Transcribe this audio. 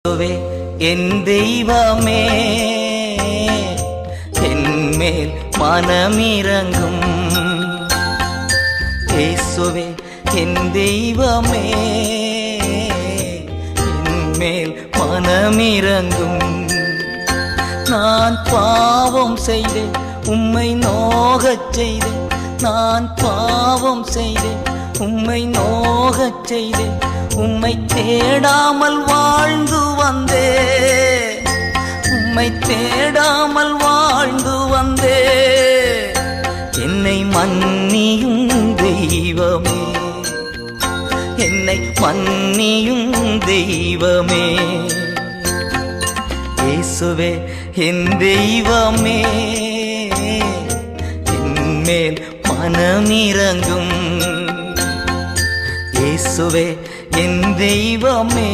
இயேசுவே என் தெய்வமே என்மேல் மனமிரங்கும். இயேசுவே என் தெய்வமே என்மேல் மனமிரங்கும். நான் பாவம் செய்தேன், உம்மை நோகச் செய்தேன். நான் பாவம் செய்தேன், உம்மை நோகச் செய்தேன். உம்மை தேடாமல் வாழ்ந்து வந்தே, உம்மை தேடாமல் வாழ்ந்து வந்தே. என்னை மன்னியும் தெய்வமே, என்னை மன்னியும் தெய்வமே. இயேசுவே என் தெய்வமே என்மேல் மனமிரங்கும். இயேசுவே என் தெய்வமே.